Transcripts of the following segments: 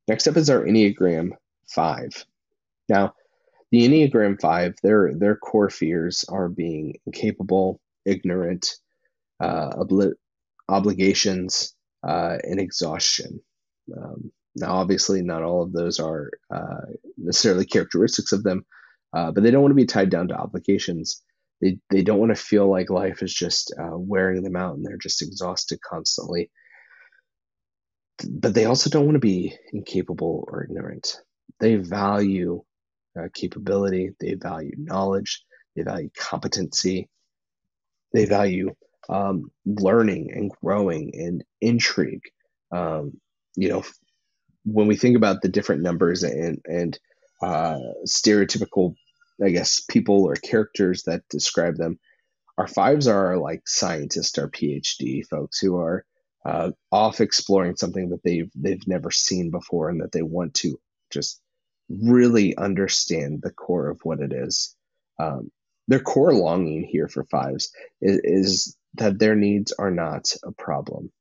Next up is our Enneagram 5. Now, the Enneagram 5, their core fears are being incapable, ignorant, obligations, and exhaustion. Now, obviously, not all of those are necessarily characteristics of them, but they don't want to be tied down to obligations. They don't want to feel like life is just wearing them out and they're just exhausted constantly. But they also don't want to be incapable or ignorant. They value capability, they value knowledge, they value competency, they value learning and growing and intrigue. Um, you know, when we think about the different numbers and stereotypical, I guess, people or characters that describe them, our fives are like scientists, our PhD folks who are off exploring something that they've never seen before and that they want to just really understand the core of what it is. Um, their core longing here for fives is that their needs are not a problem.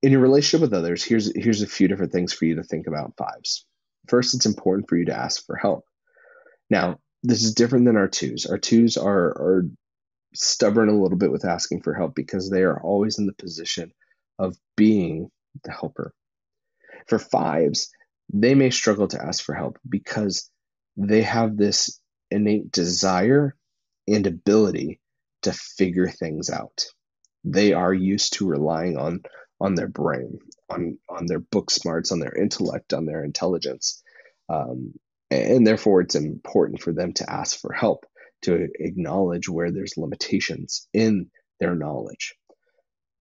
In your relationship with others, here's a few different things for you to think about fives. First, it's important for you to ask for help. Now, this is different than our twos. Our twos are stubborn a little bit with asking for help because they are always in the position of being the helper. For fives, they may struggle to ask for help because they have this innate desire and ability to figure things out. They are used to relying on their brain, on their book smarts, on their intellect, on their intelligence. Um, and therefore, it's important for them to ask for help, to acknowledge where there's limitations in their knowledge.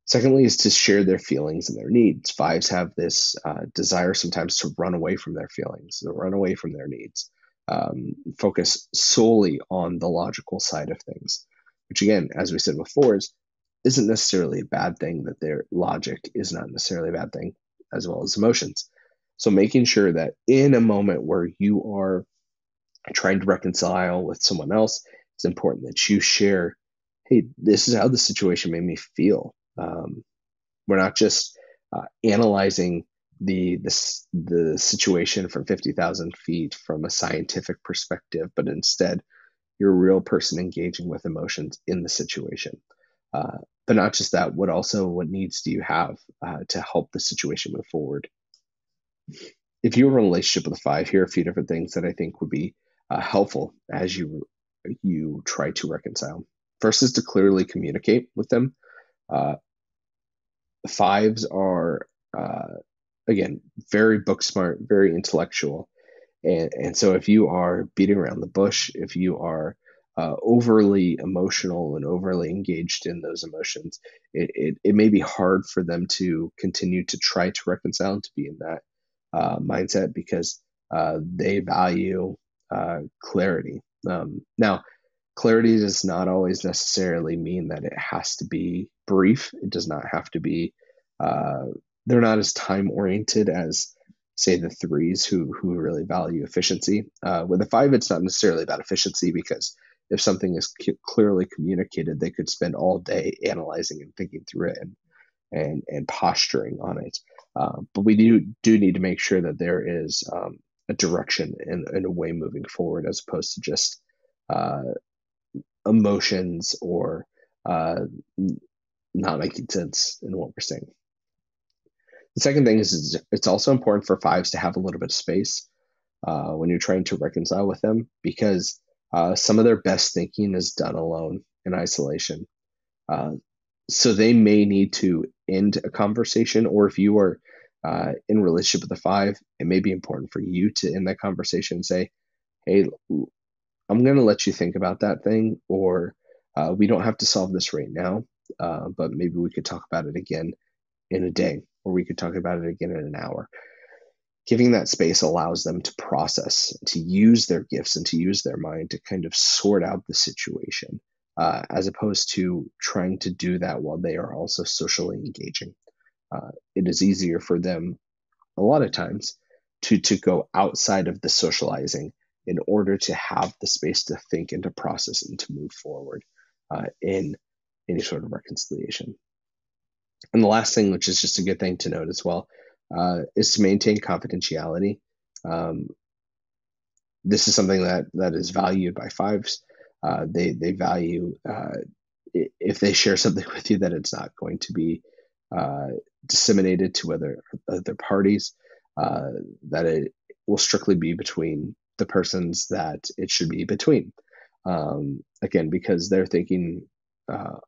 Secondly, is to share their feelings and their needs. Fives have this desire sometimes to run away from their feelings, to run away from their needs, focus solely on the logical side of things, which, again, as we said before, isn't necessarily a bad thing, that their logic is not necessarily a bad thing, as well as emotions. So making sure that in a moment where you are trying to reconcile with someone else, it's important that you share, hey, this is how the situation made me feel. We're not just analyzing the situation from 50,000 feet from a scientific perspective, but instead you're a real person engaging with emotions in the situation. Uh, but not just that, what needs do you have to help the situation move forward? If you're in a relationship with a five, here are a few different things that I think would be helpful as you try to reconcile. First is to clearly communicate with them. Uh, Fives are again very book smart, very intellectual, and so if you are beating around the bush, if you are overly emotional and overly engaged in those emotions, it may be hard for them to continue to try to reconcile and to be in that mindset because they value clarity. Now, clarity does not always necessarily mean that it has to be brief. It does not have to be, uh, they're not as time oriented as, say, the threes who really value efficiency. With a five, it's not necessarily about efficiency because if something is clearly communicated, they could spend all day analyzing and thinking through it and posturing on it. But we do need to make sure that there is a direction and a way moving forward as opposed to just uh, emotions or uh, not making sense in what we're saying. The second thing is it's also important for fives to have a little bit of space when you're trying to reconcile with them because some of their best thinking is done alone in isolation. Uh, so they may need to end a conversation, or if you are in a relationship with a five, it may be important for you to end that conversation and say, hey, I'm going to let you think about that thing, or we don't have to solve this right now, but maybe we could talk about it again in a day, or we could talk about it again in an hour. Giving that space allows them to process, to use their gifts, and to use their mind to kind of sort out the situation, as opposed to trying to do that while they are also socially engaging. It is easier for them a lot of times to go outside of the socializing in order to have the space to think and to process and to move forward in any sort of reconciliation. And the last thing, which is just a good thing to note as well, is to maintain confidentiality. Um, this is something that is valued by fives. They value if they share something with you that it's not going to be uh, disseminated to other parties. Uh, that it will strictly be between the persons that it should be between. Again, because they're thinking,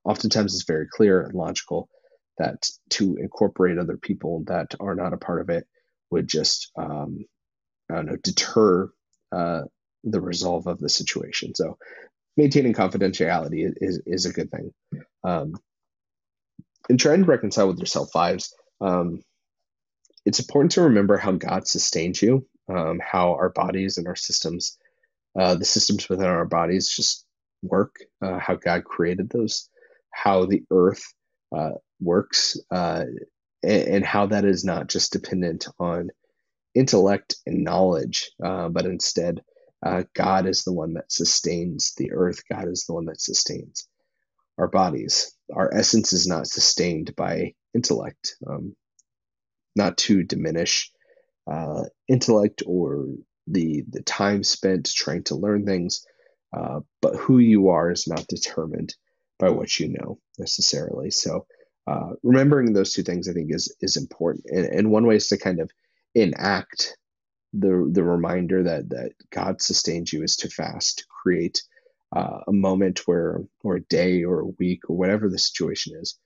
oftentimes it's very clear and logical that to incorporate other people that are not a part of it would just, I don't know, deter uh, the resolve of the situation. So maintaining confidentiality is a good thing. Um, and trying to reconcile with yourself, fives. It's important to remember how God sustains you, how our bodies and our systems, the systems within our bodies just work, how God created those, how the earth works, and how that is not just dependent on intellect and knowledge, but instead, God is the one that sustains the earth. God is the one that sustains our bodies. Our essence is not sustained by intellect, not to diminish intellect or the time spent trying to learn things, but who you are is not determined by what you know necessarily. So remembering those two things, I think, is important. And one way is to kind of enact the reminder that God sustains you is to fast, to create a moment where, or a day or a week or whatever the situation is,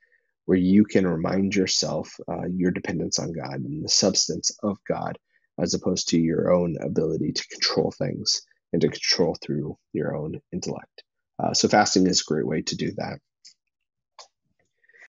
where you can remind yourself your dependence on God and the substance of God, as opposed to your own ability to control things and to control through your own intellect. So fasting is a great way to do that.